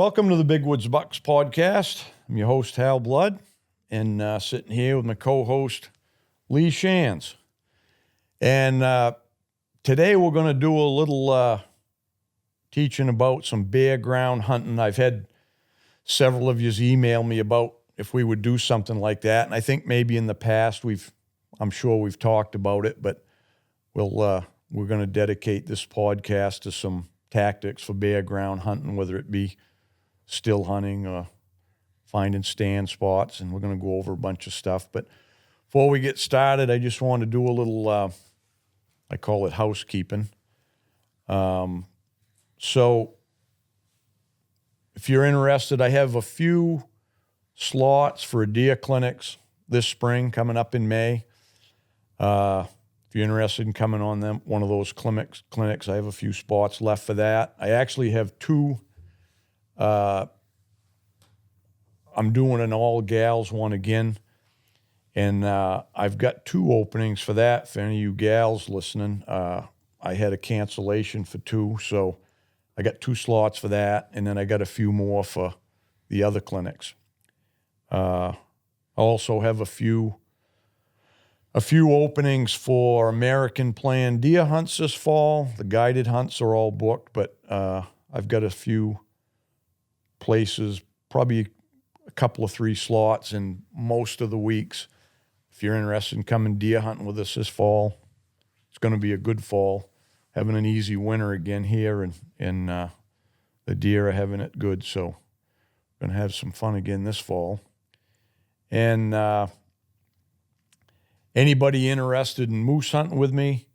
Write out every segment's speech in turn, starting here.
Welcome to the Big Woods Bucks podcast. I'm your host, Hal Blood, and sitting here with my co-host, Lee Shands. And today we're going to do a little teaching about some bare ground hunting. I've had several of you email me about if we would do something like that, and I think maybe in the past I'm sure we've talked about it, but we're going to dedicate this podcast to some tactics for bare ground hunting, whether it be still hunting or finding stand spots, and we're going to go over a bunch of stuff. But before we get started, I just want to do a little, I call it housekeeping. So if you're interested, I have a few slots for deer clinics this spring coming up in May. If you're interested in coming on one of those clinics, I have a few spots left for that. I actually have two. I'm doing an all gals one again, and I've got two openings for that. For any of you gals listening, I had a cancellation for two, so I got two slots for that, and then I got a few more for the other clinics. I also have a few openings for American planned deer hunts this fall. The guided hunts are all booked, but I've got a few places, probably a couple of 3 slots in most of the weeks. If you're interested in coming deer hunting with us this fall, it's going to be a good fall. Having an easy winter again here, and the deer are having it good, so going to have some fun again this fall. And anybody interested in moose hunting with me,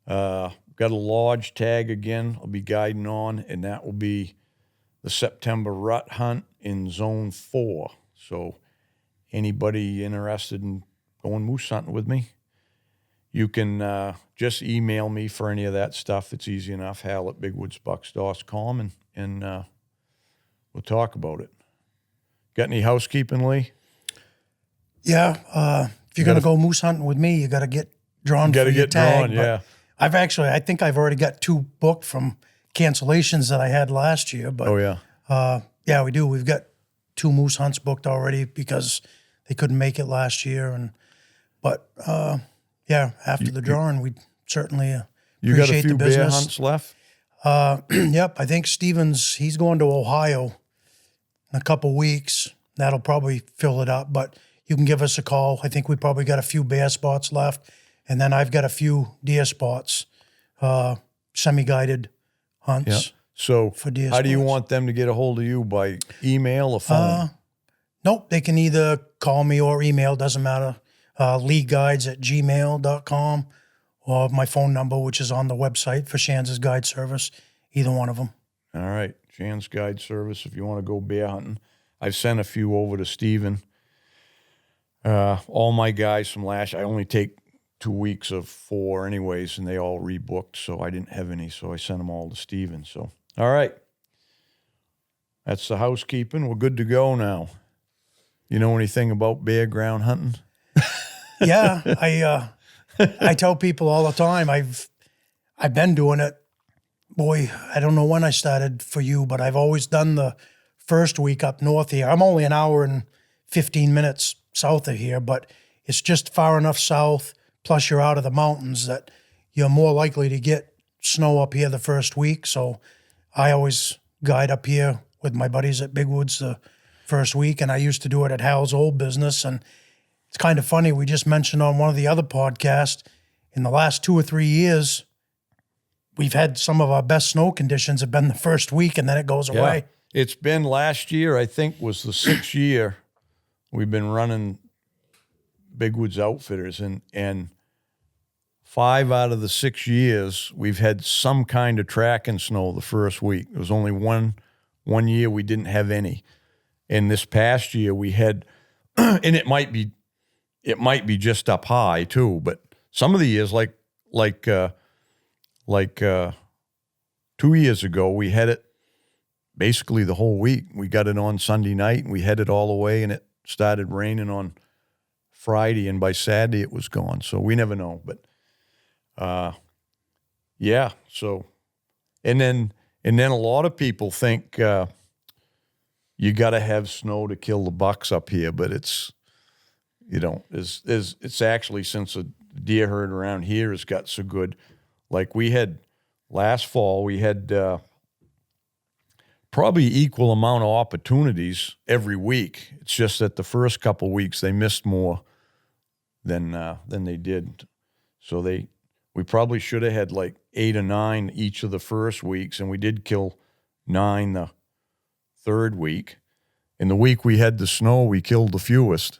got a lodge tag again I'll be guiding on, and that will be the September rut hunt in Zone 4. So anybody interested in going moose hunting with me, you can just email me for any of that stuff. It's easy enough, hal@bigwoodsbucks.com, and we'll talk about it. Got any housekeeping, Lee? Yeah, if you're going to go moose hunting with me, you got to get drawn for your tag. Drawn, yeah. I think I've already got 2 booked from cancellations that I had last year. But Oh, yeah. Yeah, we do. We've got 2 moose hunts booked already because they couldn't make it last year. But after the drawing, we'd certainly You got a appreciate few the bear business. hunts left? Yep, I think he's going to Ohio in a couple weeks. That'll probably fill it up, but you can give us a call. I think we probably got a few bear spots left, and then I've got a few deer spots, semi-guided hunts. Yeah. So for deer how do you spots. want them to get a hold of you, by email or phone? Nope, they can either call me or email, doesn't matter. leeguides@gmail.com, or my phone number, which is on the website for Shands' Guide Service, either one of them. All right, Shands Guide Service, if you want to go bear hunting. I've sent a few over to Steven. All my guys from last, I only take 2 weeks of 4 anyways, and they all rebooked, so I didn't have any, so I sent them all to Steven. So, all right. That's the housekeeping. We're good to go now. You know anything about bare ground hunting? Yeah, I tell people all the time, I've been doing it. Boy, I don't know when I started for you, but I've always done the first week up north here. I'm only an hour and 15 minutes south of here, but it's just far enough south, plus you're out of the mountains, that you're more likely to get snow up here the first week. So I always guide up here with my buddies at Big Woods the first week, and I used to do it at Hal's old business. And it's kind of funny, we just mentioned on one of the other podcasts, in the last 2 or 3 years, we've had some of our best snow conditions have been the first week, and then it goes away. It's been last year, I think, was the 6th year we've been running Big Woods Outfitters, and 5 out of the 6 years we've had some kind of tracking snow the first week. There was only one year we didn't have any, and this past year we had, and it might be just up high too, but some of the years like 2 years ago we had it basically the whole week. We got it on Sunday night, and we headed all the way, and it started raining on Friday, and by Saturday it was gone. So we never know. But yeah. So and then a lot of people think you got to have snow to kill the bucks up here, but it's, it's actually, since the deer herd around here has got so good. Like we had last fall, we had probably equal amount of opportunities every week. It's just that the first couple of weeks they missed more than they did. So we probably should have had like 8 or 9 each of the first weeks, and we did kill 9 the third week. In the week we had the snow, we killed the fewest.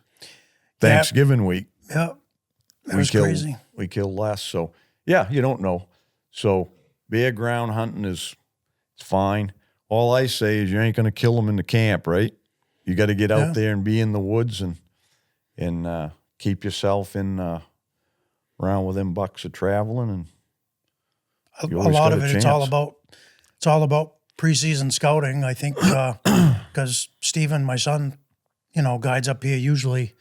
Thanksgiving week. Yeah. That was crazy. We killed less. So, yeah, you don't know. So, bare ground hunting it's fine. All I say is you ain't going to kill them in the camp, right? You got to get out there and be in the woods and keep yourself in around where them bucks are traveling. And a lot of it, it's all about preseason scouting. I think because Steven, my son, guides up here usually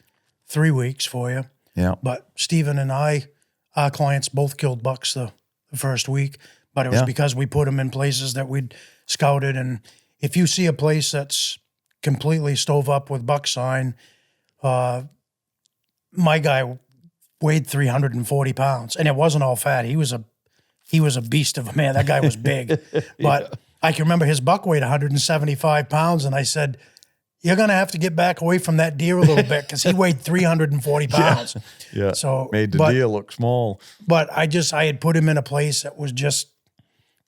3 weeks for you. Yeah. But Steven and our clients both killed bucks the first week, but it was because we put them in places that we'd scouted. And if you see a place that's completely stove up with buck sign, my guy weighed 340 pounds, and it wasn't all fat. He was a beast of a man. That guy was big. But I can remember his buck weighed 175 pounds, and I said, you're going to have to get back away from that deer a little bit, because he weighed 340 pounds. Yeah. So made the deer look small. But I had put him in a place that was just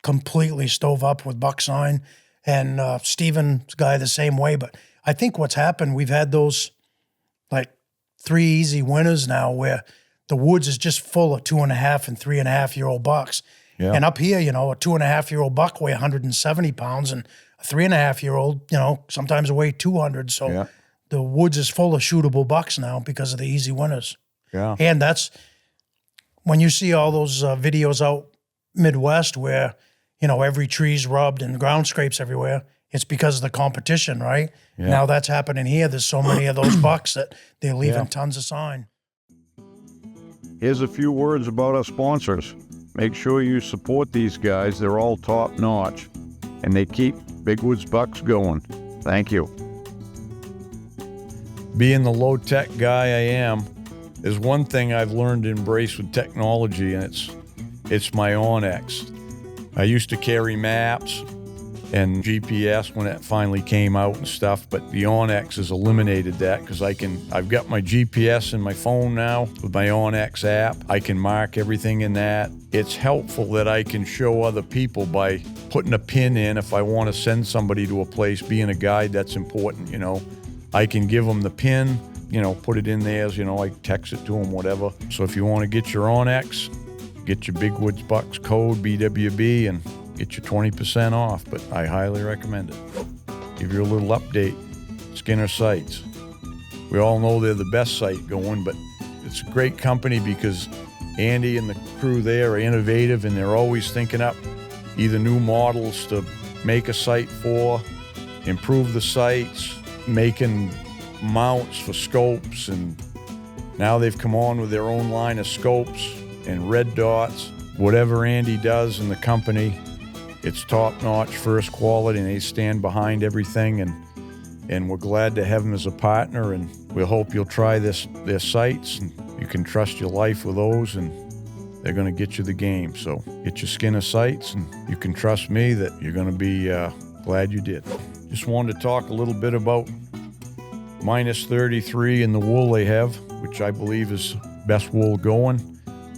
completely stove up with buck sign, and Steven's guy the same way. But I think what's happened, we've had those like 3 easy winters now where the woods is just full of 2.5 and 3.5-year-old bucks. Yeah. And up here, a 2.5-year-old buck weigh 170 pounds, and a 3.5-year-old, sometimes weigh 200. So the woods is full of shootable bucks now because of the easy winters. Yeah. And that's when you see all those videos out Midwest where, every tree's rubbed and ground scrapes everywhere. It's because of the competition, right? Yeah. Now that's happening here. There's so many of those bucks that they're leaving tons of sign. Here's a few words about our sponsors. Make sure you support these guys. They're all top notch, and they keep Big Woods Bucks going. Thank you. Being the low-tech guy I am, there's one thing I've learned to embrace with technology, and it's my Onyx. I used to carry maps and GPS when it finally came out and stuff, but the Onyx has eliminated that because I've got my GPS in my phone now with my Onyx app. I can mark everything in that. It's helpful that I can show other people by putting a pin in if I want to send somebody to a place. Being a guide, that's important, I can give them the pin, put it in there as, I text it to them, whatever. So if you want to get your Onyx, get your Big Woods Bucks code, BWB, and get you 20% off, but I highly recommend it. Give you a little update. Skinner Sights. We all know they're the best site going, but it's a great company because Andy and the crew there are innovative, and they're always thinking up either new models to make a site for, improve the sites, making mounts for scopes, and now they've come on with their own line of scopes and red dots. Whatever Andy does in the company, it's top-notch, first quality, and they stand behind everything, and we're glad to have them as a partner, and we hope you'll try their sites, and you can trust your life with those, and they're going to get you the game. So get your Skinner Sights, and you can trust me that you're going to be glad you did. Just wanted to talk a little bit about minus 33 in the wool they have, which I believe is best wool going,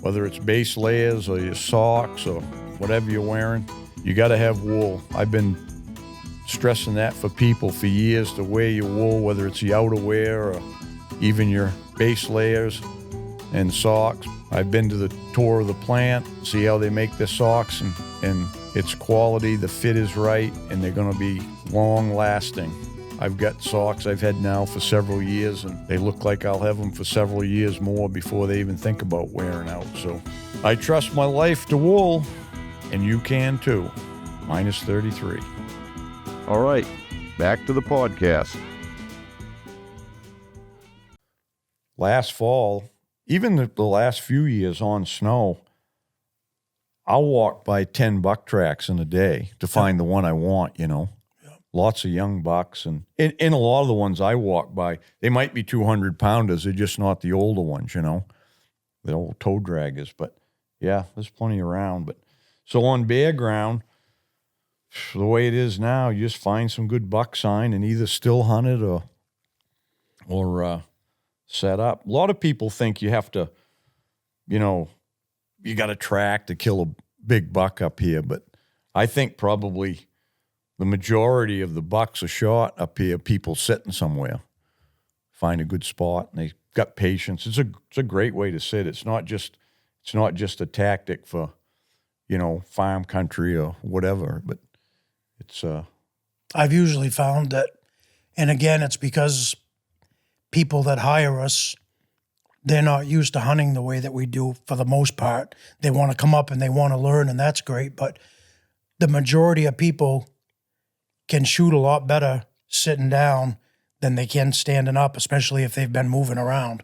whether it's base layers or your socks or whatever you're wearing. You got to have wool. I've been stressing that for people for years, to wear your wool, whether it's the outerwear or even your base layers and socks. I've been to the tour of the plant, see how they make their socks, and it's quality, the fit is right, and they're going to be long lasting. I've got socks I've had now for several years, and they look like I'll have them for several years more before they even think about wearing out. So I trust my life to wool, and you can too. Minus 33. All right, back to the podcast. Last fall, even the last few years on snow, I'll walk by 10 buck tracks in a day to find the one I want, lots of young bucks. And in a lot of the ones I walk by, they might be 200-pounders. They're just not the older ones, the old toe draggers. But, yeah, there's plenty around. But so on bare ground, the way it is now, you just find some good buck sign and either still hunt it or set up. A lot of people think you have to, you got to track to kill a big buck up here, but I think probably the majority of the bucks are shot up here, people sitting somewhere, find a good spot, and they got patience. It's a great way to sit. It's not just a tactic for, farm country or whatever, but it's I've usually found that, and again, it's because people that hire us, they're not used to hunting the way that we do for the most part. They want to come up and they want to learn, and that's great. But the majority of people can shoot a lot better sitting down than they can standing up, especially if they've been moving around.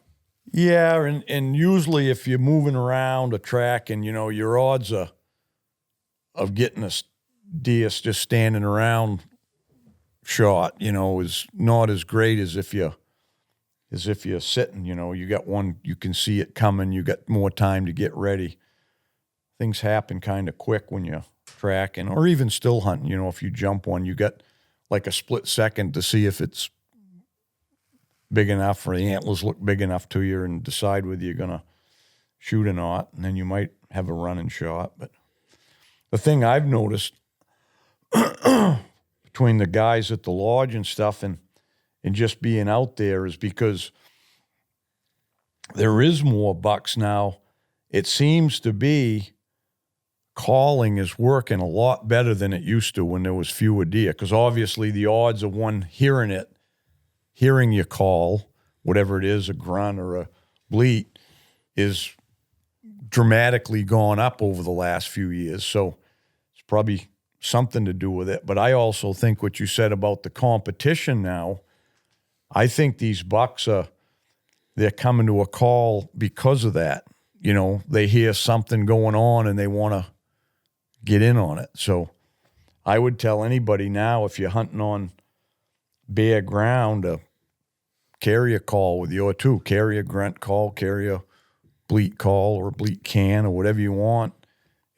Yeah, and usually if you're moving around a track and, your odds of getting a deer just standing around shot, is not as great as if you're sitting, you got one, you can see it coming, you got more time to get ready. Things happen kind of quick when you're tracking or even still hunting. If you jump one, you got like a split second to see if it's big enough or the antlers look big enough to you and decide whether you're going to shoot or not. And then you might have a running shot. But the thing I've noticed between the guys at the lodge and stuff and just being out there is because there is more bucks now. It seems to be calling is working a lot better than it used to when there was fewer deer, because obviously the odds of one hearing you call, whatever it is, a grunt or a bleat, is dramatically gone up over the last few years. So it's probably something to do with it. But I also think what you said about the competition now, I think these bucks they're coming to a call because of that. They hear something going on and they want to get in on it. So I would tell anybody now, if you're hunting on bare ground, to carry a call with you, or two, carry a grunt call, carry a bleat call or a bleat can or whatever you want.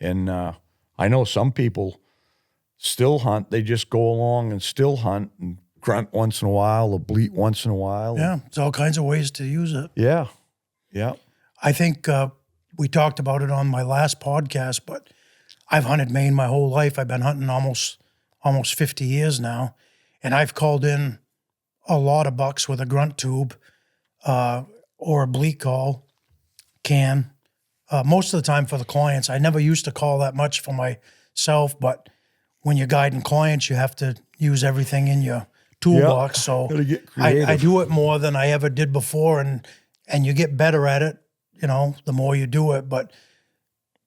And I know some people still hunt. They just go along and still hunt and grunt once in a while, a bleat once in a while. Yeah, there's all kinds of ways to use it. Yeah. I think we talked about it on my last podcast, but I've hunted Maine my whole life. I've been hunting almost 50 years now, and I've called in a lot of bucks with a grunt tube or a bleat call can. Most of the time for the clients. I never used to call that much for myself, but when you're guiding clients, you have to use everything in your toolbox. So gotta get creative. I do it more than I ever did before, and you get better at it, the more you do it. But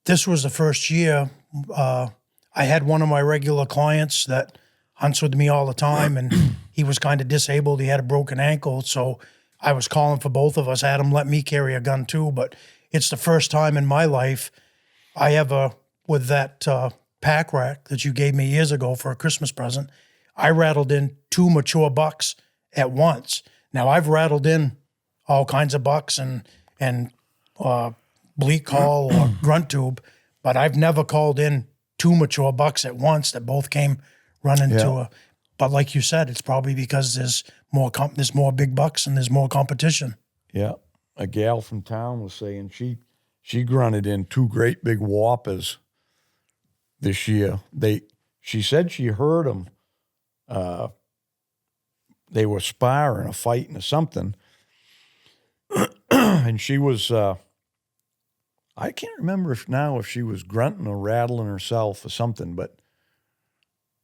this was the first year I had one of my regular clients that hunts with me all the time, and he was kind of disabled. He had a broken ankle, so I was calling for both of us. I had him let me carry a gun too, but it's the first time in my life I ever, with that pack rack that you gave me years ago for a Christmas present, I rattled in 2 mature bucks at once. Now, I've rattled in all kinds of bucks and bleat call or grunt tube, but I've never called in 2 mature bucks at once that both came running to a. But like you said, it's probably because there's more big bucks and there's more competition. Yeah. A gal from town was saying she grunted in 2 great big whoppers this year. She said she heard them. They were sparring, a fighting or something. And she was, I can't remember if she was grunting or rattling herself or something, but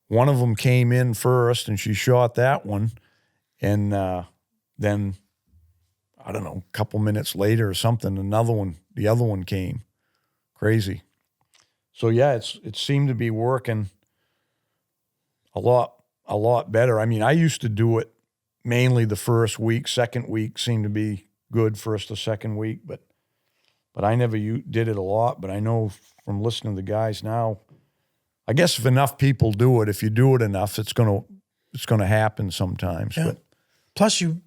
one of them came in first and she shot that one. And then, I don't know, a couple minutes later or something, the other one came. Crazy. So yeah, it seemed to be working a lot better. I mean, I used to do it mainly the first week. Second week seemed to be good, first or second week, but I never did it a lot. But I know from listening to the guys now, I guess if enough people do it, if you do it enough, it's going to it's going to happen sometimes. Yeah. But Plus, you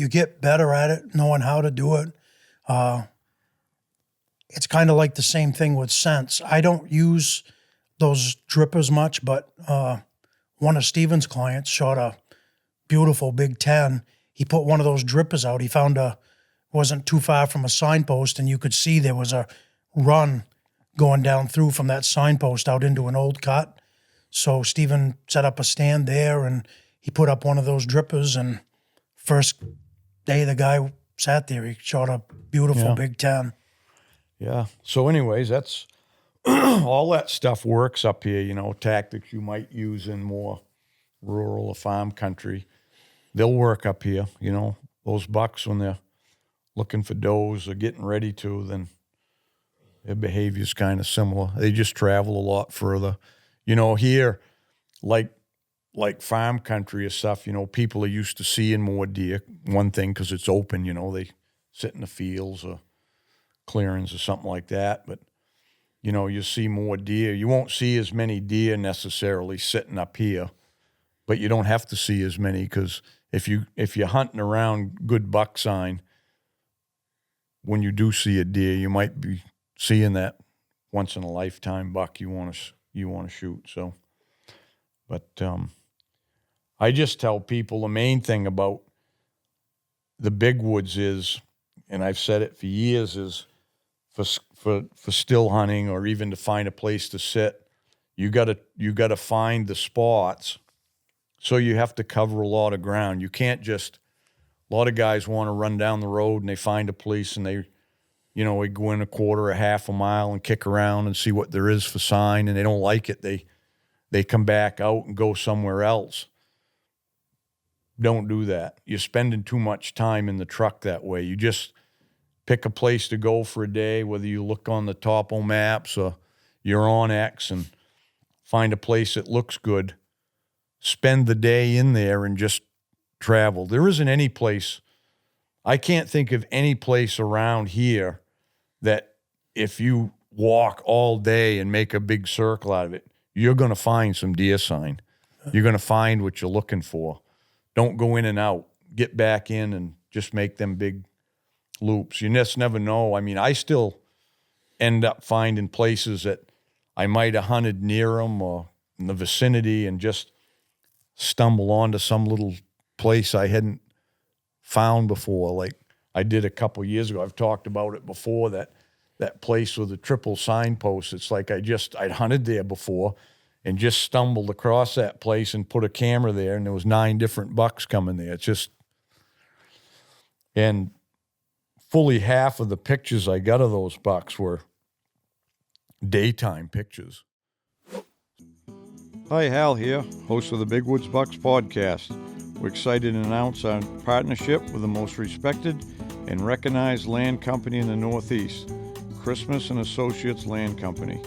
get better at it, knowing how to do it. It's kind of like the same thing with scents. I don't use those drippers much, but one of Steven's clients shot a beautiful Big 10. He put one of those drippers out. He found wasn't too far from a signpost, and you could see there was a run going down through from that signpost out into an old cut. So Steven set up a stand there, and he put up one of those drippers, and first day the guy sat there, he shot a beautiful Big 10. yeah. So anyways, that's all that stuff works up here, you know, tactics you might use in more rural or farm country. They'll work up here, you know. Those bucks, when they're looking for does or getting ready to, then their behavior's kind of similar. They just travel a lot further. You know, here, like farm country or stuff, you know, people are used to seeing more deer. One thing, because it's open, you know, they sit in the fields or clearings or something like that. But, you know, you see more deer. You won't see as many deer necessarily sitting up here, but you don't have to see as many, because if you're hunting around good buck sign, when you do see a deer, you might be seeing that once in a lifetime buck you want to shoot. So, but I just tell people the main thing about the big woods is, and I've said it for years, is for still hunting or even to find a place to sit, you gotta find the spots. So you have to cover a lot of ground. You can't just, a lot of guys want to run down the road and they find a place and they go in a quarter, a half a mile and kick around and see what there is for sign, and they don't like it. They come back out and go somewhere else. Don't do that. You're spending too much time in the truck that way. You just pick a place to go for a day, whether you look on the Topo maps or you're on X, and find a place that looks good. Spend the day in there and just travel. There isn't any place, I can't think of any place around here that if you walk all day and make a big circle out of it, you're going to find some deer sign. You're going to find what you're looking for. Don't go in and out. Get back in and just make them big loops. You just never know. I mean, I still end up finding places that I might have hunted near them or in the vicinity and just stumble onto some little place I hadn't found before. Like I did a couple years ago. I've talked about it before, that place with the triple signpost. It's like I'd hunted there before and just stumbled across that place and put a camera there, and there was 9 different bucks coming there. It's just, and fully half of the pictures I got of those bucks were daytime pictures. Hi, Hal here, host of the Big Woods Bucks podcast. We're excited to announce our partnership with the most respected and recognized land company in the Northeast, Christmas and Associates Land Company.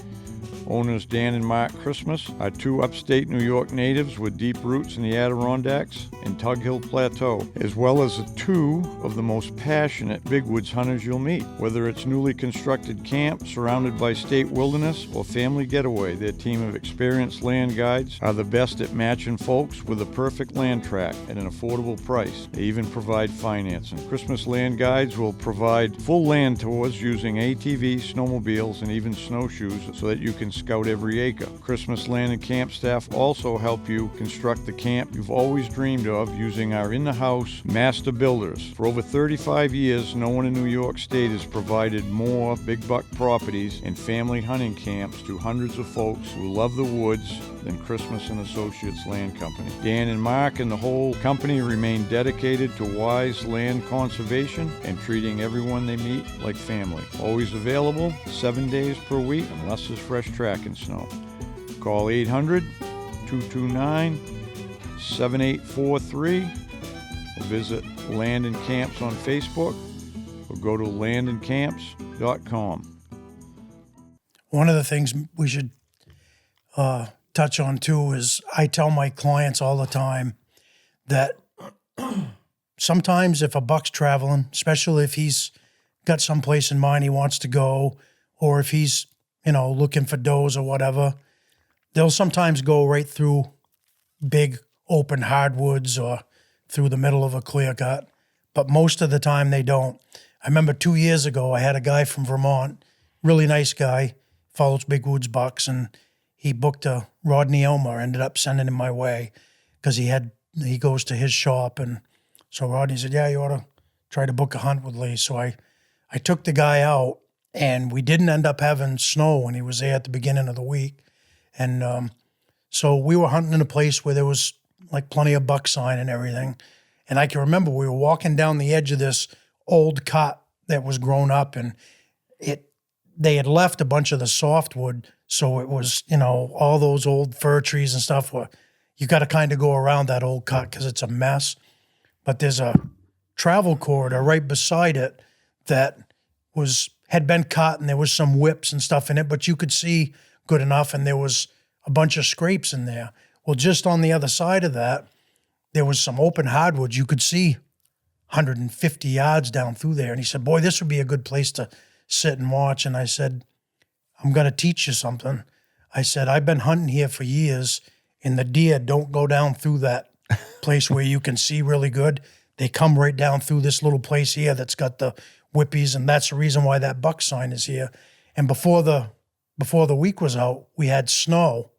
Owners Dan and Mark Christmas are 2 upstate New York natives with deep roots in the Adirondacks and Tug Hill Plateau, as well as 2 of the most passionate big woods hunters you'll meet. Whether it's newly constructed camp surrounded by state wilderness or family getaway, their team of experienced land guides are the best at matching folks with a perfect land track at an affordable price. They even provide financing. Christmas Land Guides will provide full land tours using ATVs, snowmobiles, and even snowshoes so that you can scout every acre. Christmas Land and Camp staff also help you construct the camp you've always dreamed of using our in-the-house master builders. For over 35 years, no one in New York State has provided more big buck properties and family hunting camps to hundreds of folks who love the woods than Christmas and Associates Land Company. Dan and Mark and the whole company remain dedicated to wise land conservation and treating everyone they meet like family. Always available 7 days per week unless there's fresh tracking snow. Call 800-229-7843 or visit Land and Camps on Facebook or go to landandcamps.com. One of the things we should touch on too is I tell my clients all the time that sometimes if a buck's traveling, especially if he's got some place in mind he wants to go, or if he's, looking for does or whatever, they'll sometimes go right through big open hardwoods or through the middle of a clear cut. But most of the time they don't. I remember 2 years ago, I had a guy from Vermont, really nice guy, follows big woods bucks, and he booked a Rodney Elmer, ended up sending him my way because he goes to his shop. And so Rodney said, yeah, you ought to try to book a hunt with Lee. So I took the guy out, and we didn't end up having snow when he was there at the beginning of the week. And so we were hunting in a place where there was like plenty of buck sign and everything. And I can remember we were walking down the edge of this old cut that was grown up, and they had left a bunch of the softwood. So it was, all those old fir trees and stuff were, you got to kind of go around that old cut because it's a mess. But there's a travel corridor right beside it that had been cut, and there was some whips and stuff in it, but you could see good enough, and there was a bunch of scrapes in there. Well, just on the other side of that, there was some open hardwoods. You could see 150 yards down through there. And he said, boy, this would be a good place to sit and watch. And I said, I'm going to teach you something. I said, I've been hunting here for years, and the deer don't go down through that place where you can see really good. They come right down through this little place here that's got the whippies, and that's the reason why that buck sign is here. And before the week was out, we had snow,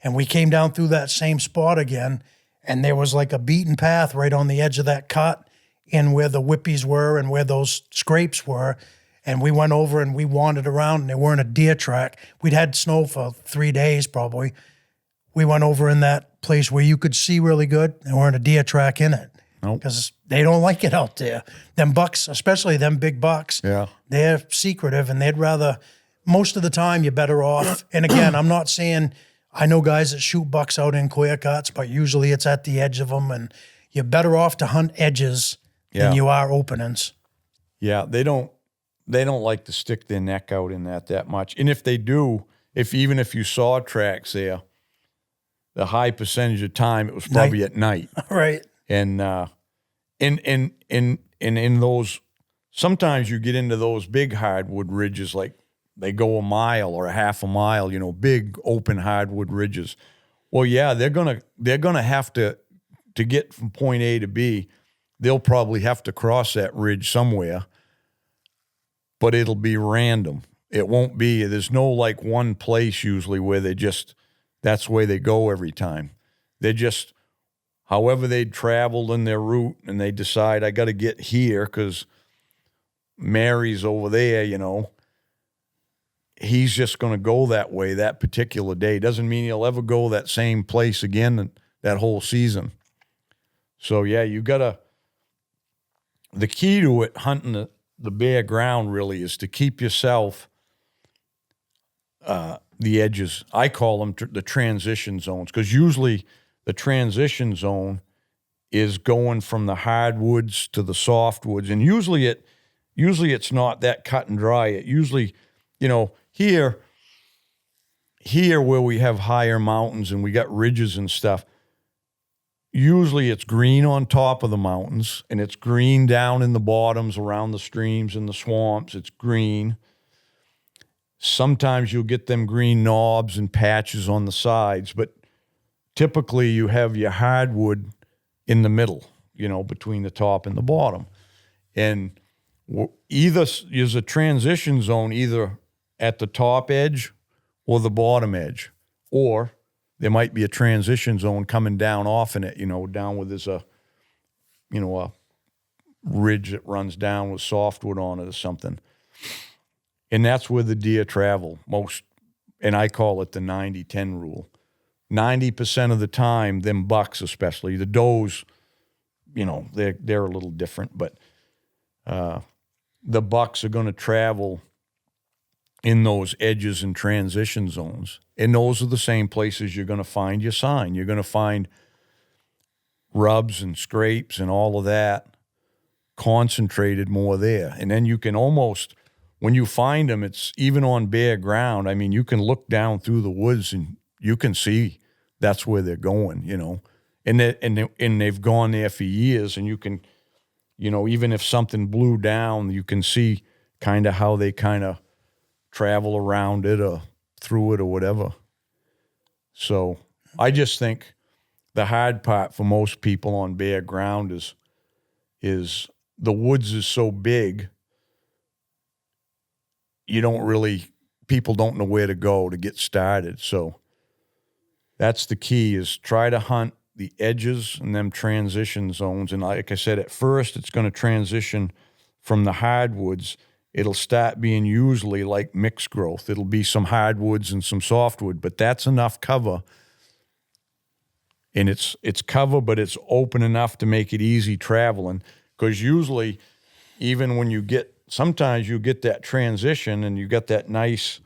and we came down through that same spot again, and there was like a beaten path right on the edge of that cut and where the whippies were and where those scrapes were. And we went over and we wandered around, and there weren't a deer track. We'd had snow for 3 days probably. We went over in that place where you could see really good. There weren't a deer track in it because they don't like it out there. Them bucks, especially them big bucks, they're secretive, and they'd rather, most of the time you're better off. And again, I'm not saying, I know guys that shoot bucks out in clear cuts, but usually it's at the edge of them, and you're better off to hunt edges than you are openings. Yeah, they don't like to stick their neck out in that much. And if they do, even if you saw tracks there, the high percentage of time it was probably at night. Right. And in those, sometimes you get into those big hardwood ridges, like they go a mile or a half a mile, big open hardwood ridges. Well, yeah, they're gonna have to get from point A to B, they'll probably have to cross that ridge somewhere, but it'll be random. It won't be, there's no like one place usually where that's the way they go every time. They're just, however they traveled in their route, and they decide, I got to get here because Mary's over there, he's just going to go that way that particular day. Doesn't mean he'll ever go that same place again that whole season. So, yeah, the key to it, hunting the bare ground really, is to keep yourself the edges. I call them the transition zones, because usually the transition zone is going from the hardwoods to the softwoods, and usually it's not that cut and dry. It usually, here where we have higher mountains and we got ridges and stuff, usually it's green on top of the mountains, and it's green down in the bottoms around the streams and the swamps. It's green. Sometimes you'll get them green knobs and patches on the sides, but typically you have your hardwood in the middle, between the top and the bottom. And either there's a transition zone either at the top edge or the bottom edge, or there might be a transition zone coming down off in it, down where there's a ridge that runs down with softwood on it or something. And that's where the deer travel most, and I call it the 90-10 rule. 90% of the time, them bucks especially, the does, they're a little different, but the bucks are going to travel in those edges and transition zones. And those are the same places you're going to find your sign. You're going to find rubs and scrapes and all of that concentrated more there. And then you can almost, when you find them, it's even on bare ground. I mean, you can look down through the woods and you can see that's where they're going, and they've gone there for years, and you can, even if something blew down, you can see kind of how they kind of travel around it or through it or whatever. So I just think the hard part for most people on bare ground is the woods is so big, people don't know where to go to get started. So that's the key, is try to hunt the edges and them transition zones. And like I said, at first it's going to transition from the hardwoods. It'll start being usually like mixed growth. It'll be some hardwoods and some softwood, but that's enough cover. And it's cover, but it's open enough to make it easy traveling. Because usually, even when sometimes you get that transition and you got that nice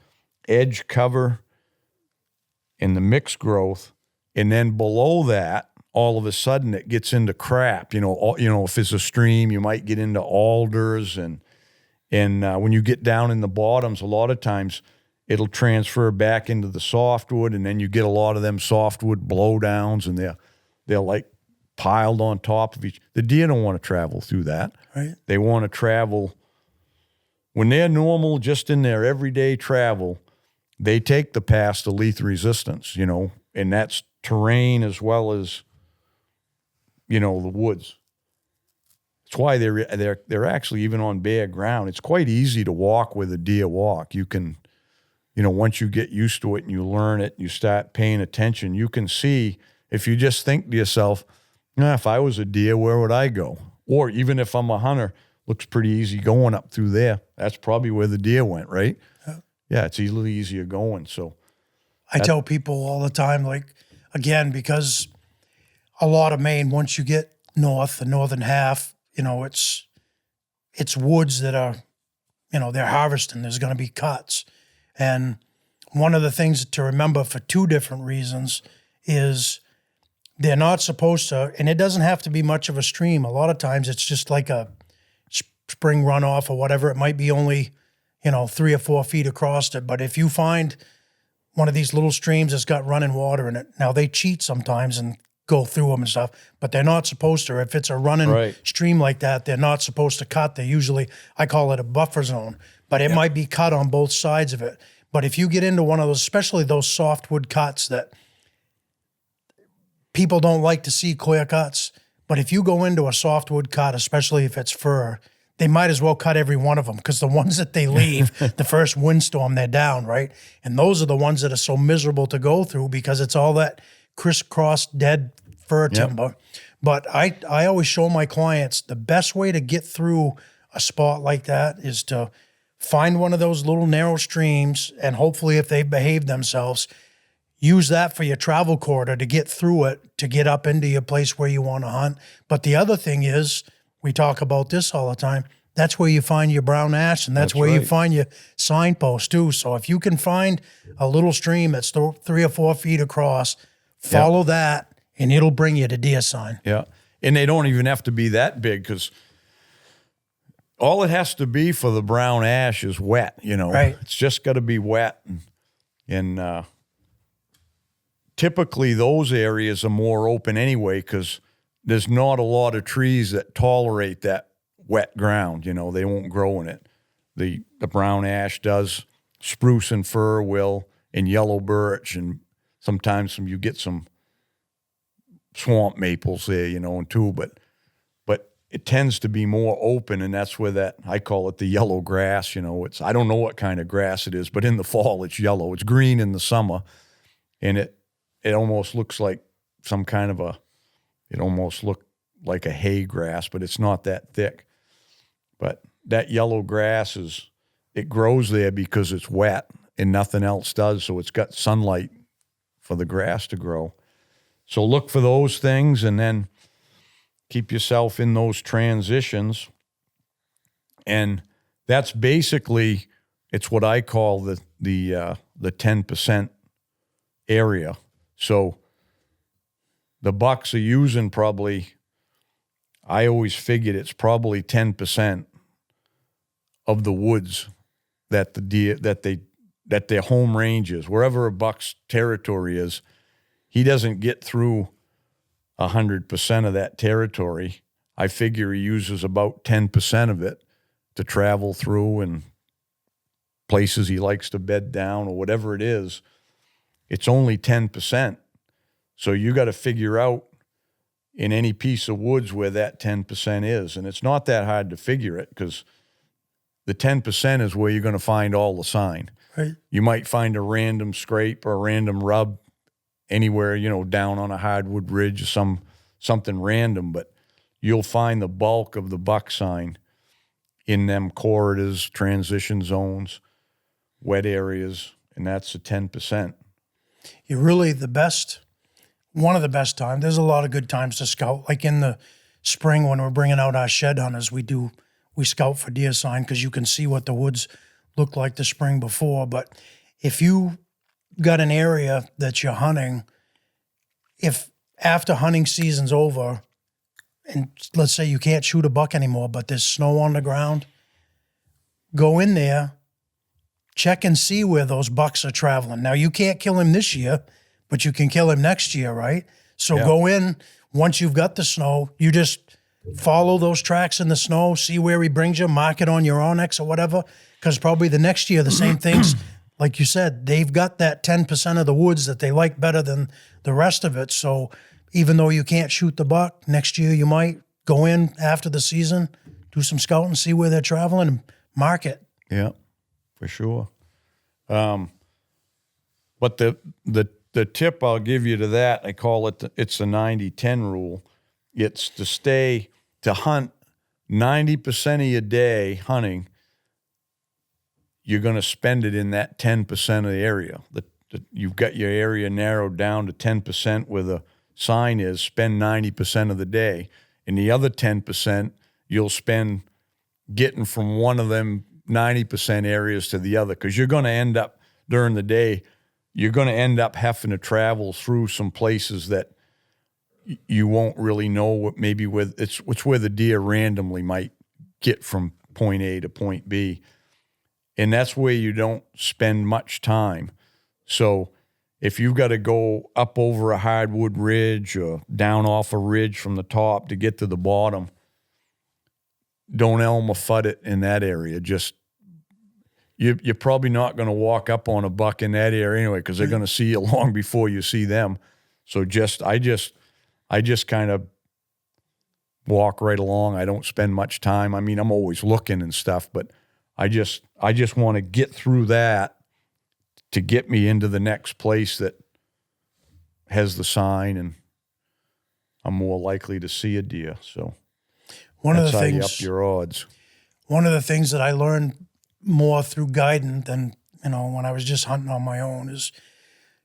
edge cover in the mixed growth, and then below that, all of a sudden it gets into crap. If it's a stream, you might get into alders, and when you get down in the bottoms, a lot of times it'll transfer back into the softwood, and then you get a lot of them softwood blowdowns, and they're like piled on top of each. The deer don't want to travel through that. Right. They want to travel when they're normal, just in their everyday travel. They take the path to least resistance, and that's terrain as well as, the woods. That's why they're actually, even on bare ground, it's quite easy to walk where the deer walk. You can, once you get used to it and you learn it, you start paying attention, you can see, if you just think to yourself, if I was a deer, where would I go? Or even if I'm a hunter, looks pretty easy going up through there. That's probably where the deer went, right? Yeah, it's a little easier going. So I tell people all the time, like, again, because a lot of Maine, once you get north, the northern half, it's woods that are, they're harvesting. There's going to be cuts. And one of the things to remember for two different reasons is they're not supposed to, and it doesn't have to be much of a stream. A lot of times it's just like a spring runoff or whatever. It might be only, 3 or 4 feet across it. But if you find one of these little streams that's got running water in it, now they cheat sometimes and go through them and stuff, but they're not supposed to. If it's a running stream like that, they're not supposed to cut. They usually, I call it a buffer zone, but it might be cut on both sides of it. But if you get into one of those, especially those softwood cuts that people don't like to see clear cuts, but if you go into a softwood cut, especially if it's fir, they might as well cut every one of them, because the ones that they leave, the first windstorm, they're down, right? And those are the ones that are so miserable to go through, because it's all that crisscross dead fir timber. But I always show my clients the best way to get through a spot like that is to find one of those little narrow streams, and hopefully if they behave themselves, use that for your travel corridor to get through it, to get up into your place where you want to hunt. But the other thing is, we talk about this all the time, that's where you find your brown ash, and that's where you find your signpost too. So if you can find a little stream that's 3 or 4 feet across, follow that, and it'll bring you to deer sign. Yeah, and they don't even have to be that big, because all it has to be for the brown ash is wet, Right. It's just got to be wet. And typically those areas are more open anyway, because there's not a lot of trees that tolerate that wet ground. They won't grow in it. The brown ash does. Spruce and fir will, and yellow birch, and sometimes you get some swamp maples there, and too. But it tends to be more open, and that's where I call it the yellow grass. I don't know what kind of grass it is, but in the fall it's yellow. It's green in the summer, and it almost looks like some kind of it almost looked like a hay grass, but it's not that thick. But that yellow grass it grows there because it's wet and nothing else does, so it's got sunlight for the grass to grow. So look for those things, and then keep yourself in those transitions. And that's basically, it's what I call the 10% area. So the bucks are using probably, I always figured it's probably 10% of the woods that the deer, that their home range is. Wherever a buck's territory is, he doesn't get through 100% of that territory. I figure he uses about 10% of it to travel through, and places he likes to bed down or whatever it is. It's only 10%. So you got to figure out in any piece of woods where that 10% is. And it's not that hard to figure it because the 10% is where you're going to find all the sign. Right. You might find a random scrape or a random rub anywhere, down on a hardwood ridge or something random, but you'll find the bulk of the buck sign in them corridors, transition zones, wet areas, and that's the 10%. You're really one of the best times. There's a lot of good times to scout. Like in the spring when we're bringing out our shed hunters, we scout for deer sign because you can see what the woods looked like the spring before. But if you got an area that you're hunting, if after hunting season's over, and let's say you can't shoot a buck anymore, but there's snow on the ground, go in there, check and see where those bucks are traveling. Now, you can't kill him this year, but you can kill him next year, right? So Go in, once you've got the snow, you just follow those tracks in the snow, see where he brings you, mark it on your Onyx or whatever, because probably the next year, the same things, like you said, they've got that 10% of the woods that they like better than the rest of it. So even though you can't shoot the buck, next year you might go in after the season, do some scouting, see where they're traveling, and mark it. Yeah, for sure. But the tip I'll give you to that, I call it, it's the 90-10 rule. It's to hunt 90% of your day hunting, you're going to spend it in that 10% of the area. You've got your area narrowed down to 10% where the sign is, spend 90% of the day. And the other 10% you'll spend getting from one of them 90% areas to the other, because you're going to end up during the day, you're going to end up having to travel through some places that you won't really know what maybe it's where the deer randomly might get from point A to point B. And that's where you don't spend much time. So if you've got to go up over a hardwood ridge or down off a ridge from the top to get to the bottom, don't Elmer Fudd it in that area. Just you're probably not going to walk up on a buck in that area anyway, because they're going to see you long before you see them. So I just kind of walk right along. I don't spend much time. I mean, I'm always looking and stuff, but I just want to get through that to get me into the next place that has the sign, and I'm more likely to see a deer. So that's how you up your odds. One of the things that I learned more through guiding than, when I was just hunting on my own is,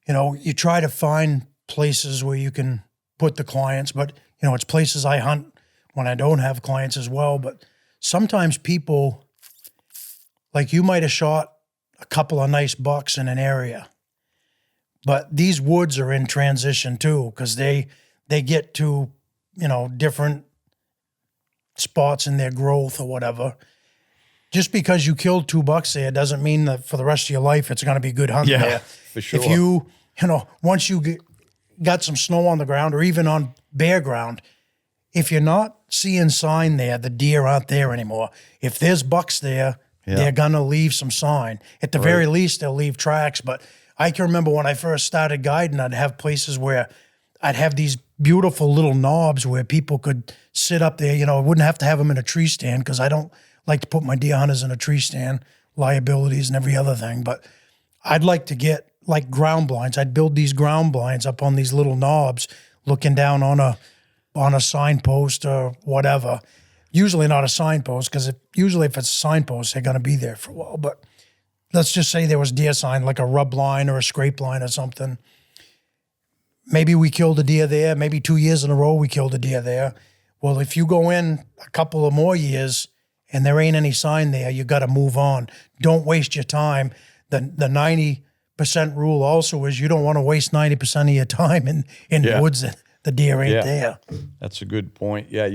you try to find places where you can put the clients, but, it's places I hunt when I don't have clients as well. But sometimes people, like you might have shot a couple of nice bucks in an area, but these woods are in transition too, because they get to, different spots in their growth or whatever. Just because you killed 2 bucks there doesn't mean that for the rest of your life it's going to be good hunting there. For sure. If you, once you got some snow on the ground or even on bare ground, if you're not seeing sign there, the deer aren't there anymore. If there's bucks there, they're going to leave some sign. At the very least, they'll leave tracks. But I can remember when I first started guiding, I'd have places where I'd have these beautiful little knobs where people could sit up there. I wouldn't have to have them in a tree stand because I don't like to put my deer hunters in a tree stand, liabilities and every other thing. But I'd like to get like ground blinds. I'd build these ground blinds up on these little knobs looking down on a signpost or whatever. Usually not a signpost, because usually if it's a signpost, they're going to be there for a while. But let's just say there was deer sign, like a rub line or a scrape line or something. Maybe we killed a deer there. Maybe 2 years in a row we killed a deer there. Well, if you go in a couple of more years and there ain't any sign there, you got to move on. Don't waste your time. The 90% rule also is you don't want to waste 90% of your time in woods that the deer ain't there. That's a good point. Yeah,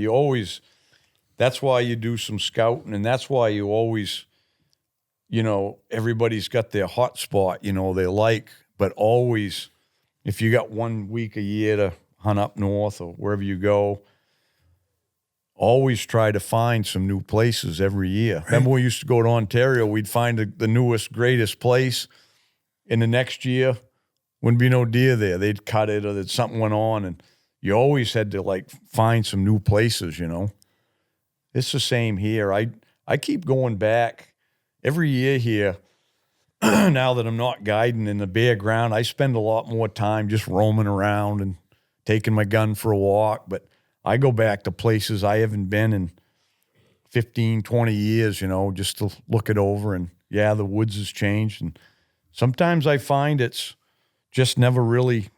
that's why you do some scouting, and that's why you always, everybody's got their hot spot, they like, but always, if you got 1 week a year to hunt up north or wherever you go, always try to find some new places every year. Right. Remember we used to go to Ontario, we'd find the newest, greatest place, and the next year wouldn't be no deer there. They'd cut it or that something went on, and you always had to like find some new places, you know. It's the same here. I keep going back every year here. Now that I'm not guiding in the bare ground, I spend a lot more time just roaming around and taking my gun for a walk. But I go back to places I haven't been in 15, 20 years, you know, just to look it over. And yeah, the woods has changed. And sometimes I find it's just never really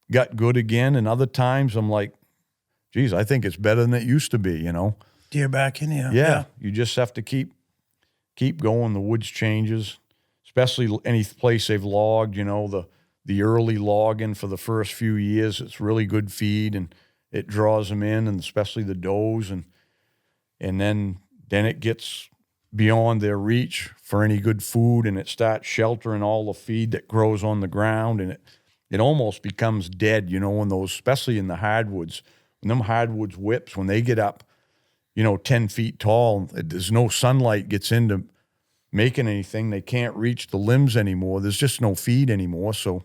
got good again. And other times I'm like, geez, I think it's better than it used to be, you know. Deer back in here. Yeah. You just have to keep going. The woods changes, especially any place they've logged, you know, the early logging for the first few years. It's really good feed and it draws them in, and especially the does. And then it gets beyond their reach for any good food, and it starts sheltering all the feed that grows on the ground, and it almost becomes dead, you know, when those, especially in the hardwoods, when them hardwoods whips, when they get up, you know, 10 feet tall, there's no sunlight gets into making anything. They can't reach the limbs anymore. There's just no feed anymore, so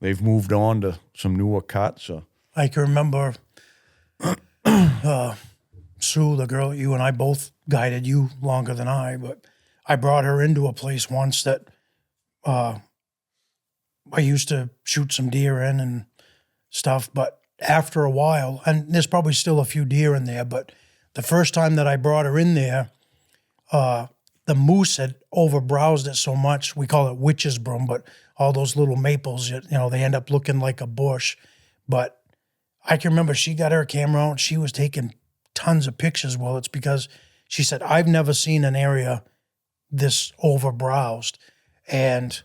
they've moved on to some newer cuts. I can remember Sue, the girl you and I both guided, you longer than I, but I brought her into a place once that I used to shoot some deer in and stuff, but after a while, and there's probably still a few deer in there, but the first time that I brought her in there, the moose had overbrowsed it so much. We call it witch's broom, but all those little maples, you know, they end up looking like a bush. But I can remember she got her camera out and she was taking tons of pictures. Well, it's because she said, I've never seen an area this overbrowsed. And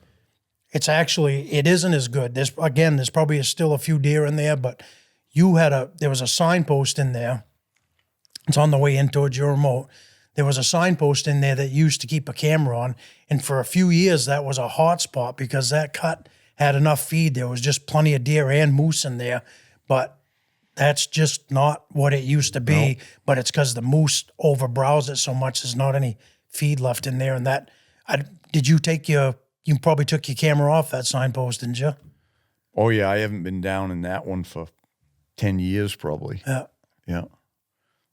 it isn't as good. There's probably still a few deer in there, but there was a signpost in there. It's on the way in towards your remote. There was a signpost in there that used to keep a camera on. And for a few years, that was a hot spot because that cut had enough feed. There was just plenty of deer and moose in there. But that's just not what it used to be. No. But it's because the moose overbrowsed it so much, there's not any feed left in there. And you probably took your camera off that signpost, didn't you? Oh, yeah. I haven't been down in that one for 10 years probably. Yeah. Yeah.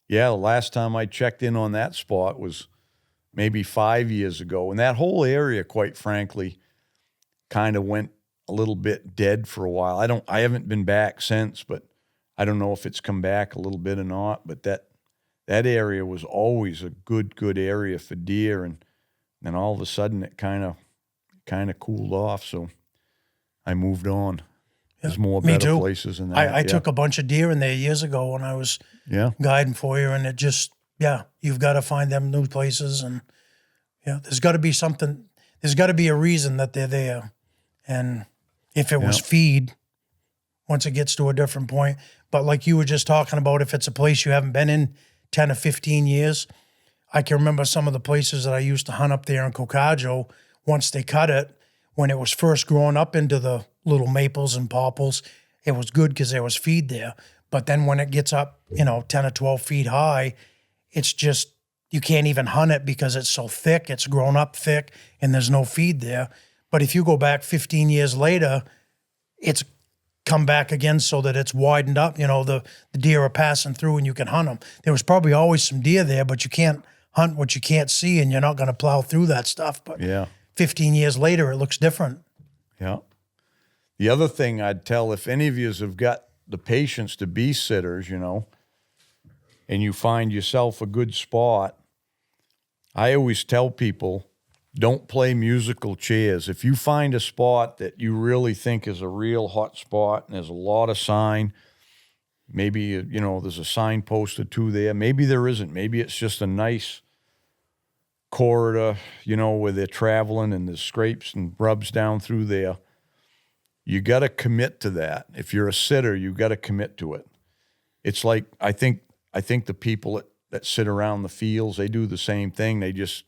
Yeah, the last time I checked in on that spot was maybe 5 years ago. And that whole area, quite frankly, kind of went a little bit dead for a while. I haven't been back since, but I don't know if it's come back a little bit or not. But that area was always a good area for deer, and then all of a sudden it kind of cooled off. So I moved on. There's more better places in that. I took a bunch of deer in there years ago when I was guiding for you, and it just, you've got to find them new places. And, there's got to be something, there's got to be a reason that they're there. And if it was feed, once it gets to a different point. But like you were just talking about, if it's a place you haven't been in 10 or 15 years, I can remember some of the places that I used to hunt up there in Cocajo, once they cut it, when it was first growing up into the little maples and popples, it was good because there was feed there. But then when it gets up, 10 or 12 feet high, it's just, you can't even hunt it because it's so thick. It's grown up thick and there's no feed there. But if you go back 15 years later, it's come back again so that it's widened up. The deer are passing through and you can hunt them. There was probably always some deer there, but you can't hunt what you can't see, and you're not going to plow through that stuff. But 15 years later, it looks different. Yeah. The other thing I'd tell, if any of you have got the patience to be sitters, and you find yourself a good spot, I always tell people, don't play musical chairs. If you find a spot that you really think is a real hot spot and there's a lot of sign, maybe, there's a signpost or two there. Maybe there isn't. Maybe it's just a nice corridor, where they're traveling and there's scrapes and rubs down through there. You got to commit to that. If you're a sitter, you got to commit to it. It's like, I think the people that sit around the fields, they do the same thing. They just,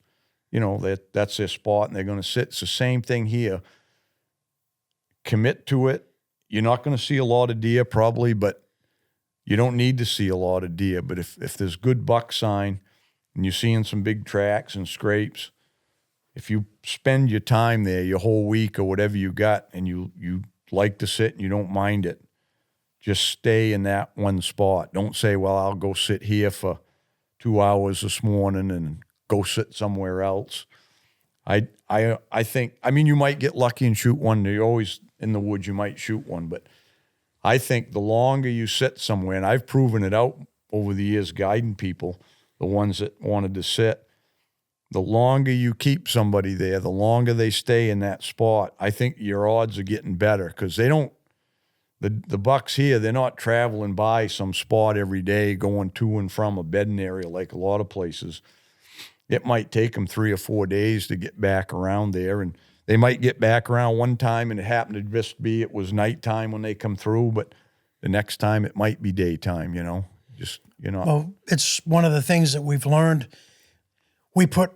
that's their spot and they're going to sit. It's the same thing here. Commit to it. You're not going to see a lot of deer probably, but you don't need to see a lot of deer. But if there's good buck sign and you're seeing some big tracks and scrapes, if you spend your time there, your whole week or whatever you got, and you like to sit and you don't mind it, just stay in that one spot. Don't say, well, I'll go sit here for 2 hours this morning and go sit somewhere else. I think, I mean, you might get lucky and shoot one. You're always in the woods, you might shoot one. But I think the longer you sit somewhere, and I've proven it out over the years guiding people, the ones that wanted to sit, the longer you keep somebody there, the longer they stay in that spot, I think your odds are getting better because they don't, the bucks here, they're not traveling by some spot every day going to and from a bedding area like a lot of places. It might take them 3 or 4 days to get back around there, and they might get back around one time and it happened to just be it was nighttime when they come through, but the next time it might be daytime, you know. Just, you know. Well, it's one of the things that we've learned. We put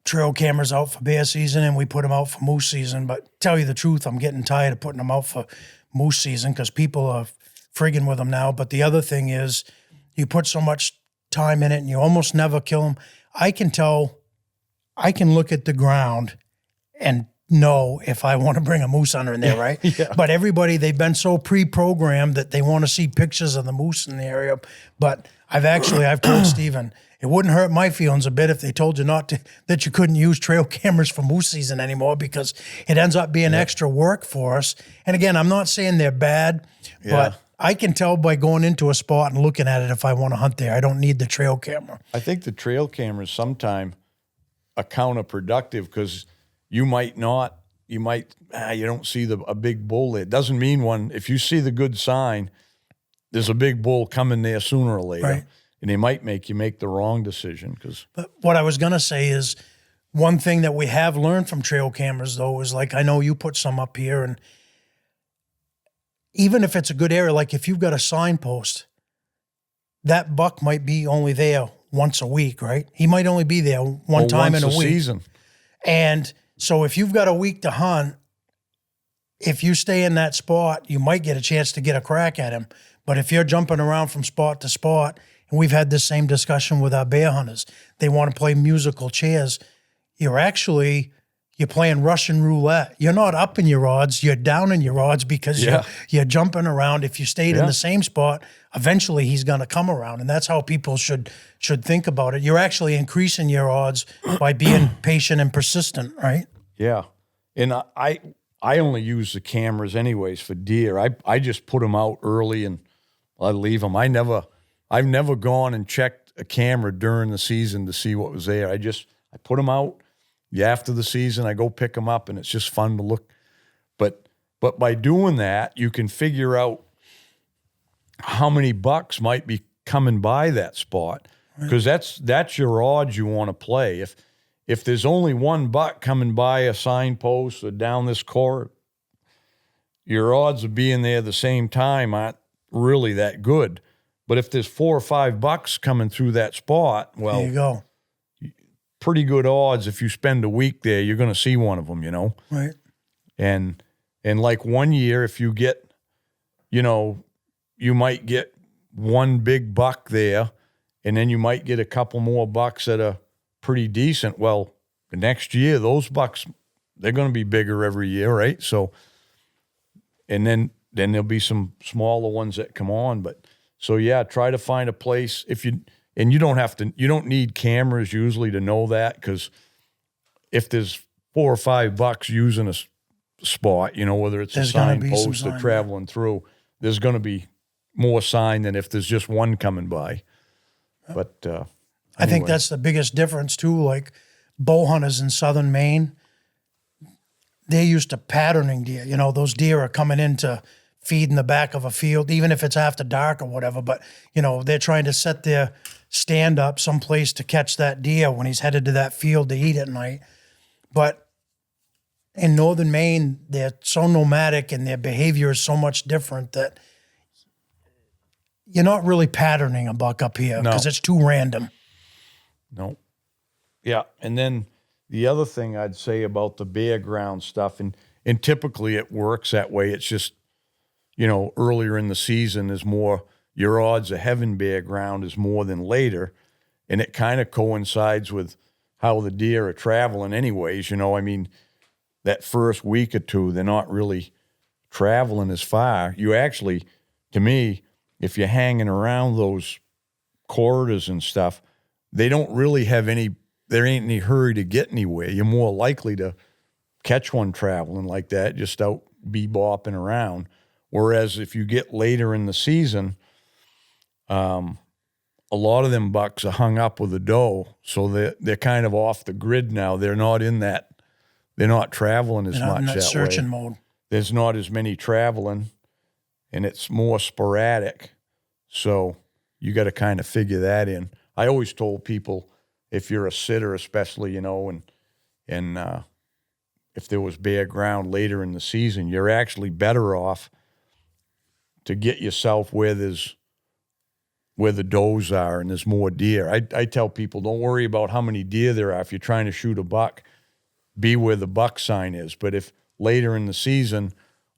trail cameras out for bear season and we put them out for moose season, but tell you the truth, I'm getting tired of putting them out for moose season because people are friggin' with them now. But the other thing is you put so much time in it and you almost never kill them. I can look at the ground and know if I want to bring a moose hunter in there, right? Yeah. But everybody, they've been so pre-programmed that they want to see pictures of the moose in the area. But I've told Steven, it wouldn't hurt my feelings a bit if they told you that you couldn't use trail cameras for moose season anymore because it ends up being extra work for us. And again, I'm not saying they're bad, but I can tell by going into a spot and looking at it if I want to hunt there. I don't need the trail camera. I think the trail cameras sometimes are counterproductive because you don't see a big bull there. It doesn't mean if you see the good sign, there's a big bull coming there sooner or later. Right. And they might make you make the wrong decision. But what I was going to say is one thing that we have learned from trail cameras, though, is like I know you put some up here, and even if it's a good area, like if you've got a signpost, that buck might be only there once a week, right? He might only be there one time in a week. Season. And so if you've got a week to hunt, if you stay in that spot, you might get a chance to get a crack at him. But if you're jumping around from spot to spot, and we've had this same discussion with our bear hunters, they want to play musical chairs. You're playing Russian roulette. You're not up in your odds. You're down in your odds because you're jumping around. If you stayed in the same spot, eventually he's going to come around. And that's how people should think about it. You're actually increasing your odds by being patient and persistent, right? Yeah. And I only use the cameras anyways for deer. I just put them out early and I leave them. I've never gone and checked a camera during the season to see what was there. I put them out. After the season, I go pick them up, and it's just fun to look. But by doing that, you can figure out how many bucks might be coming by that spot because that's your odds you want to play. If there's only one buck coming by a signpost or down this corridor, your odds of being there at the same time aren't really that good. But if there's 4 or 5 bucks coming through that spot, well, there you go. Pretty good odds if you spend a week there, you're going to see one of them, you know? Right. And like one year, if you get, you might get one big buck there, and then you might get a couple more bucks that are pretty decent. Well, the next year, those bucks, they're going to be bigger every year, right? So, and then there'll be some smaller ones that come on. But so, yeah, try to find a place and you don't need cameras usually to know that because if there's 4 or 5 bucks using a spot, whether it's a signpost or traveling through, there's going to be more sign than if there's just one coming by. But anyway. I think that's the biggest difference too. Like bow hunters in southern Maine, they're used to patterning deer. Those deer are coming in to feed in the back of a field, even if it's after dark or whatever. But, they're trying to set their stand up someplace to catch that deer when he's headed to that field to eat at night. But in northern Maine, they're so nomadic and their behavior is so much different that you're not really patterning a buck up here because it's too random. No. Yeah, and then the other thing I'd say about the bare ground stuff, and typically it works that way, it's just, earlier in the season is more, your odds of having bare ground is more than later, and it kind of coincides with how the deer are traveling anyways. That first week or two, they're not really traveling as far. You actually, to me, if you're hanging around those corridors and stuff, they don't really have there ain't any hurry to get anywhere. You're more likely to catch one traveling like that, just out bebopping around. Whereas if you get later in the season, a lot of them bucks are hung up with a doe, so they're kind of off the grid now. They're not in that. They're not traveling as much in that searching way. mode. There's not as many traveling, and it's more sporadic. So you got to kind of figure that in. I always told people, if you're a sitter, especially, and if there was bare ground later in the season, you're actually better off to get yourself where the does are and there's more deer. I tell people, don't worry about how many deer there are. If you're trying to shoot a buck, be where the buck sign is. But if later in the season,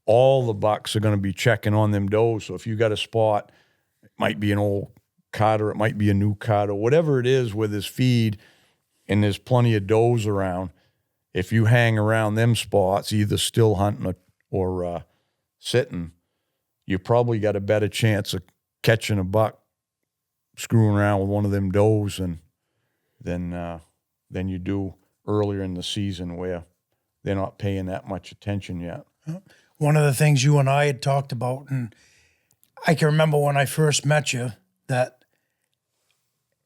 all the bucks are going to be checking on them does. So if you got a spot, it might be an old cot or it might be a new cot or whatever it is where there's feed and there's plenty of does around. If you hang around them spots, either still hunting or sitting, you probably got a better chance of catching a buck screwing around with one of them does than you do earlier in the season where they're not paying that much attention yet. One of the things you and I had talked about, and I can remember when I first met you, that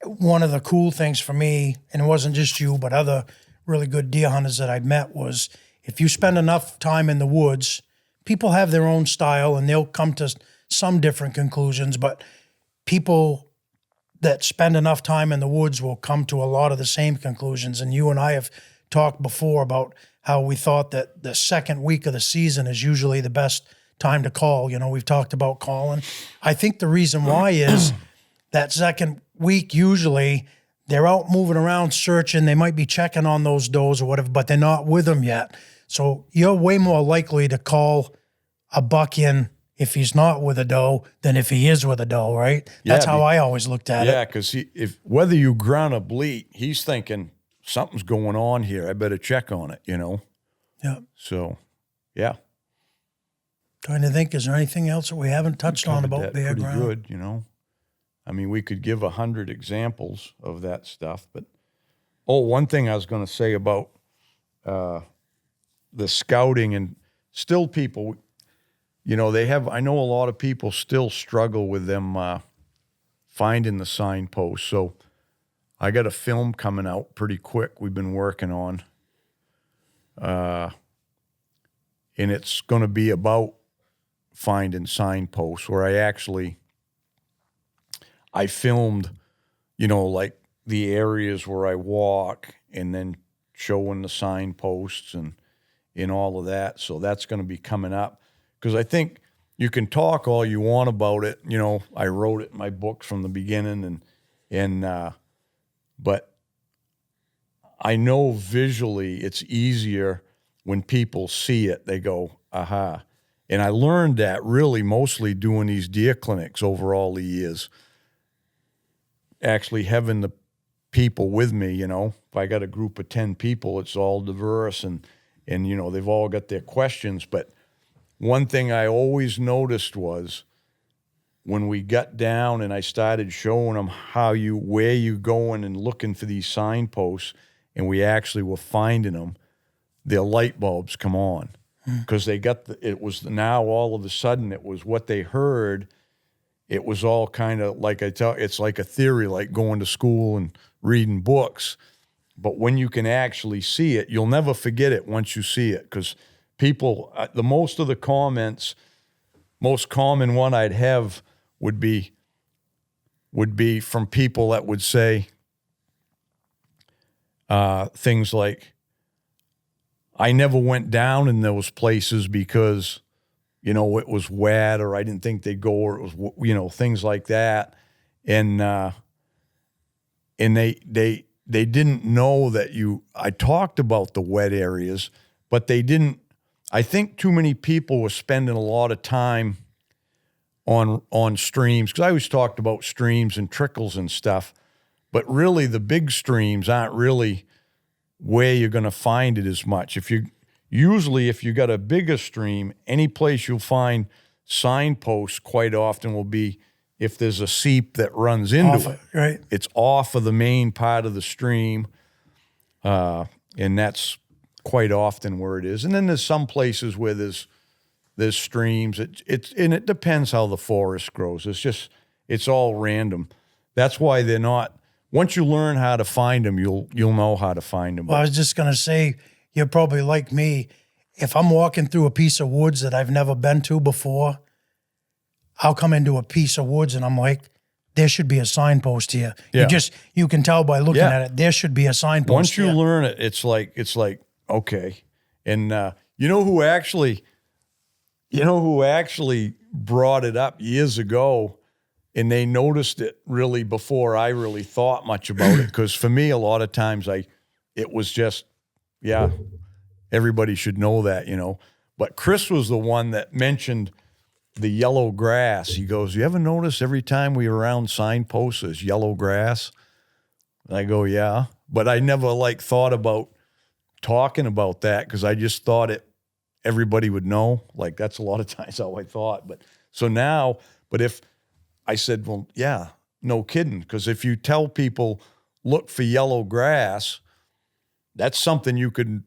one of the cool things for me, and it wasn't just you, but other really good deer hunters that I'd met, was if you spend enough time in the woods, people have their own style and they'll come to some different conclusions, but people that spend enough time in the woods will come to a lot of the same conclusions. And you and I have talked before about how we thought that the second week of the season is usually the best time to call. We've talked about calling. I think the reason why is that second week, usually they're out moving around searching. They might be checking on those does or whatever, but they're not with them yet. So you're way more likely to call a buck in if he's not with a doe than if he is with a doe, right? That's how I always looked at it. Yeah, because if whether you grunt or bleat, he's thinking something's going on here. I better check on it, Yeah. So, yeah. Trying to think, is there anything else that we haven't touched on about bare pretty ground? good, I mean, we could give 100 examples of that stuff, but one thing I was going to say about the scouting, and still people, I know a lot of people still struggle with them finding the signposts. So I got a film coming out pretty quick we've been working on. And it's going to be about finding signposts, where I filmed, like the areas where I walk and then showing the signposts and all of that. So that's going to be coming up. Because I think you can talk all you want about it. I wrote it in my book from the beginning, but I know visually it's easier when people see it. They go, aha. And I learned that really mostly doing these deer clinics over all the years. Actually having the people with me, if I got a group of 10 people, it's all diverse and they've all got their questions, but one thing I always noticed was when we got down and I started showing them where you going and looking for these signposts, and we actually were finding them, their light bulbs come on. Because now all of a sudden it was what they heard. It was all kind of like it's like a theory, like going to school and reading books. But when you can actually see it, you'll never forget it once you see it, because people, most common one I'd have would be from people that would say things like, I never went down in those places because, it was wet, or I didn't think they'd go, or it was, things like that. And they didn't know that I talked about the wet areas, but they didn't. I think too many people were spending a lot of time on streams, because I always talked about streams and trickles and stuff, but really the big streams aren't really where you're going to find it as much. If usually if you got a bigger stream, any place you'll find signposts quite often will be if there's a seep that runs into it. Right. It's off of the main part of the stream, and that's quite often where it is. And then there's some places where there's streams. It depends how the forest grows. It's all random. That's why they're not. Once you learn how to find them, you'll know how to find them. Well, I was just gonna say, you're probably like me. If I'm walking through a piece of woods that I've never been to before, I'll come into a piece of woods and I'm like, there should be a signpost here. Yeah. You can tell by looking Yeah. at it, there should be a signpost. Once you here. learn it, it's like okay. And you know who actually brought it up years ago, and they noticed it really before I really thought much about it. Because for me, a lot of times it was just, yeah, everybody should know that, But Chris was the one that mentioned the yellow grass. He goes, you ever notice every time we were around signposts, there's yellow grass? And I go, yeah. But I never thought about talking about that because I just thought everybody would know. That's a lot of times how I thought. But if I said, well, yeah, no kidding. Because if you tell people, look for yellow grass, that's something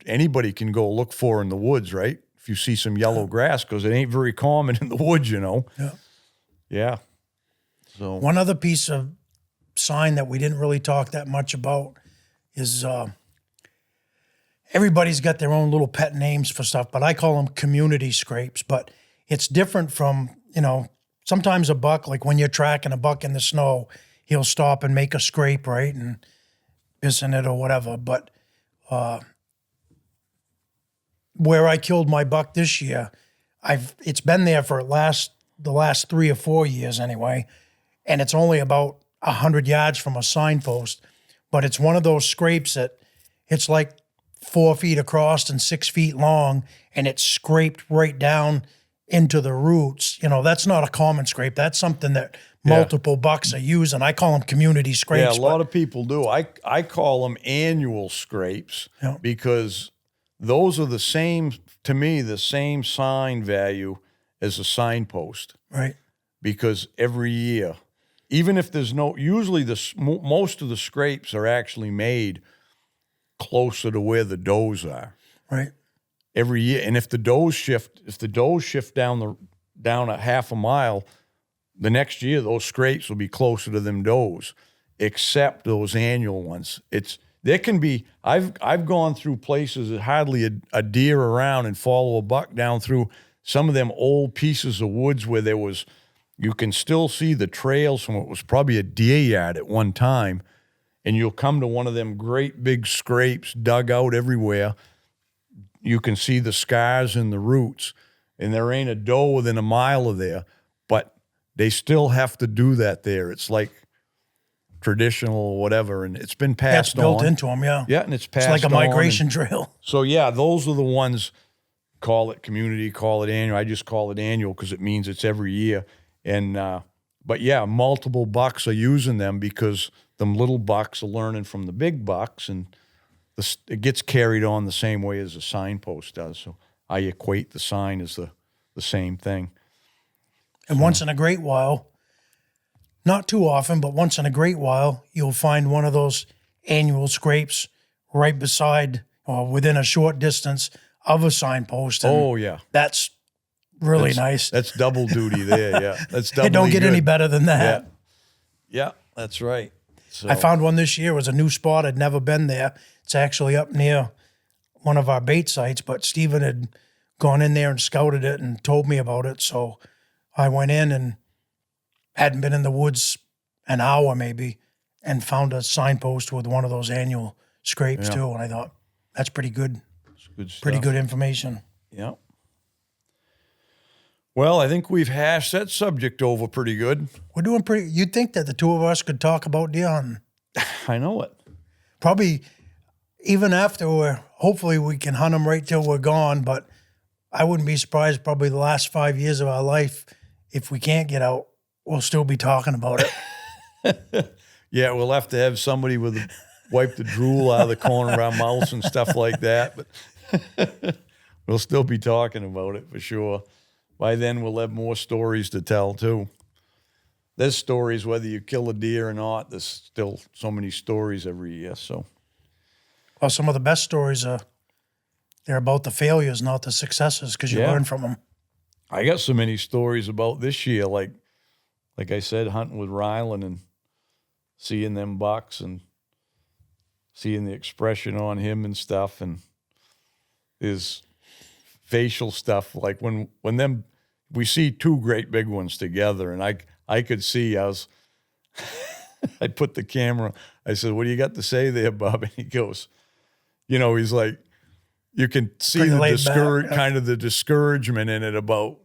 anybody can go look for in the woods, right? If you see some yellow grass, because it ain't very common in the woods, Yeah. Yeah. So One other piece of sign that we didn't really talk that much about is everybody's got their own little pet names for stuff, but I call them community scrapes. But it's different from, sometimes a buck, like when you're tracking a buck in the snow, he'll stop and make a scrape, right? And piss in it or whatever. But where I killed my buck this year, it's been there for the last 3 or 4 years anyway, and it's only about 100 yards from a signpost. But it's one of those scrapes that it's like 4 feet across and 6 feet long, and it's scraped right down into the roots. That's not a common scrape. That's something that multiple bucks are using. I call them community scrapes. yeah, a lot of people do. I call them annual scrapes because those are the same sign value as a signpost. Right. Because every year, even if there's usually most of the scrapes are actually made closer to where the does are. Right. Every year. And if the does shift down a half a mile, the next year those scrapes will be closer to them does, except those annual ones. There can be, I've gone through places that hardly a deer around and follow a buck down through some of them old pieces of woods where you can still see the trails from what was probably a deer yard at one time, and you'll come to one of them great big scrapes dug out everywhere. You can see the scars in the roots, and there ain't a doe within a mile of there, but they still have to do that there. It's like traditional or whatever, and it's been passed on. It's built into them, yeah. Yeah, and it's passed on. It's like a migration trail. So, yeah, those are the ones, call it community, call it annual. I just call it annual because it means it's every year. And but, yeah, multiple bucks are using them because them little bucks are learning from the big bucks, and it gets carried on the same way as a signpost does. So I equate the sign as the same thing. And once in a great while, not too often, but once in a great while, you'll find one of those annual scrapes right beside or within a short distance of a signpost. And oh, yeah. That's really nice. That's double duty there, yeah. That's double. It don't get any better than that. Yeah, that's right. So, I found one this year. It was a new spot. I'd never been there. It's actually up near one of our bait sites, but Stephen had gone in there and scouted it and told me about it. So I went in and hadn't been in the woods an hour maybe and found a signpost with one of those annual scrapes too. And I thought, that's pretty good. It's good stuff. Pretty good information. Yeah. Well, I think we've hashed that subject over pretty good. We're doing pretty. You'd think that the two of us could talk about deer hunting. I know it. Probably even after hopefully we can hunt them right till we're gone, but I wouldn't be surprised probably the last 5 years of our life, if we can't get out, we'll still be talking about it. Yeah, we'll have to have somebody wipe the drool out of the corner of our mouths and stuff like that. But We'll still be talking about it for sure. By then, we'll have more stories to tell too. There's stories whether you kill a deer or not. There's still so many stories every year. So, Well, some of the best stories they're about the failures, not the successes, because you Yeah. learn from them. I got so many stories about this year, like I said, hunting with Rylan and seeing them bucks and seeing the expression on him and stuff, and his facial stuff. Like when we see two great big ones together, and I could see I put the camera. I said, "What do you got to say there, Bob?" And he goes, he's like, you can see Pretty the laid back, yeah. kind of the discouragement in it about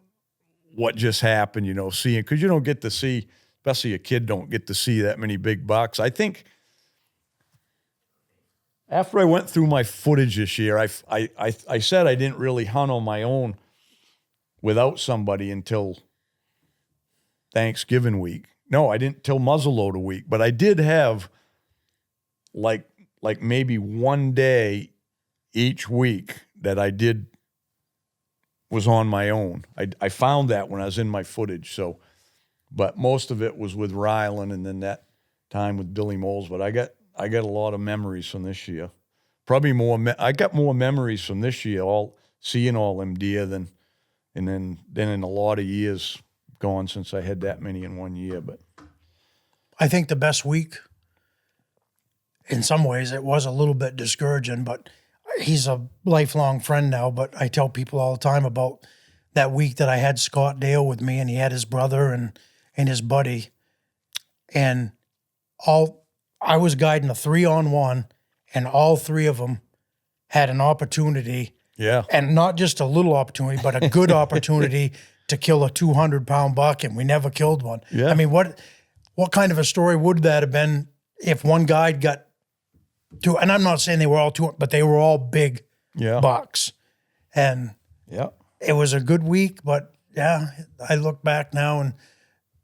what just happened, seeing, because you don't get to see, especially a kid don't get to see that many big bucks. I think after I went through my footage this year, I said I didn't really hunt on my own without somebody until Thanksgiving week. No, I didn't till muzzleloader week, but I did have like maybe one day each week that I did was on my own. I found that when I was in my footage. So, but most of it was with Rylan, and then that time with Billy Moles. But I got a lot of memories from this year. Probably more. I got more memories from this year, seeing all them deer than in a lot of years gone since I had that many in one year. But I think the best week, in some ways, it was a little bit discouraging, but he's a lifelong friend now. But I tell people all the time about that week that I had Scott Dale with me, and he had his brother and his buddy, and I was guiding a 3-on-1, and all three of them had an opportunity, yeah, and not just a little opportunity, but a good opportunity to kill a 200-pound buck, and we never killed one. Yeah. I mean, what kind of a story would that have been if one guide got two? And I'm not saying they were all two, but they were all big yeah, bucks, and yeah. it was a good week. But yeah, I look back now, and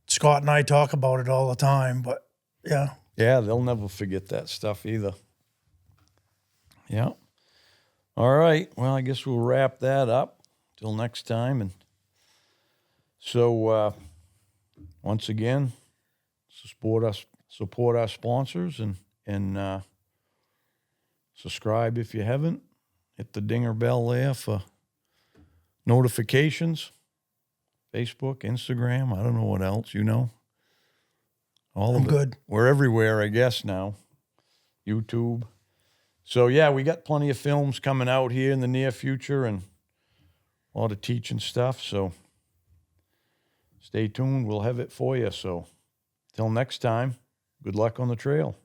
Scott and I talk about it all the time. But yeah, Yeah, they'll never forget that stuff either. Yeah. All right. Well, I guess we'll wrap that up till next time. And so, once again, support our sponsors, and subscribe if you haven't. Hit the dinger bell there for notifications. Facebook, Instagram, I don't know what else, all of I'm it. good. We're everywhere, I guess, now. YouTube. So, yeah, we got plenty of films coming out here in the near future and a lot of teaching stuff. So, stay tuned. We'll have it for you. So, till next time, good luck on the trail.